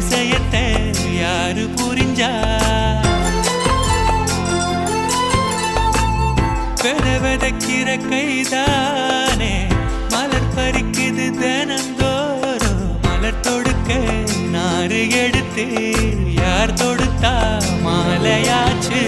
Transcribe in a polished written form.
அதிசயத்தை யாரு புரிஞ்சா விதக்கிற கைதானே மலர் பறிக்குது தினந்தோறும் மலர் தொடுக்க நாறு எடுத்து யார் தொடுத்தா மாலையாச்சு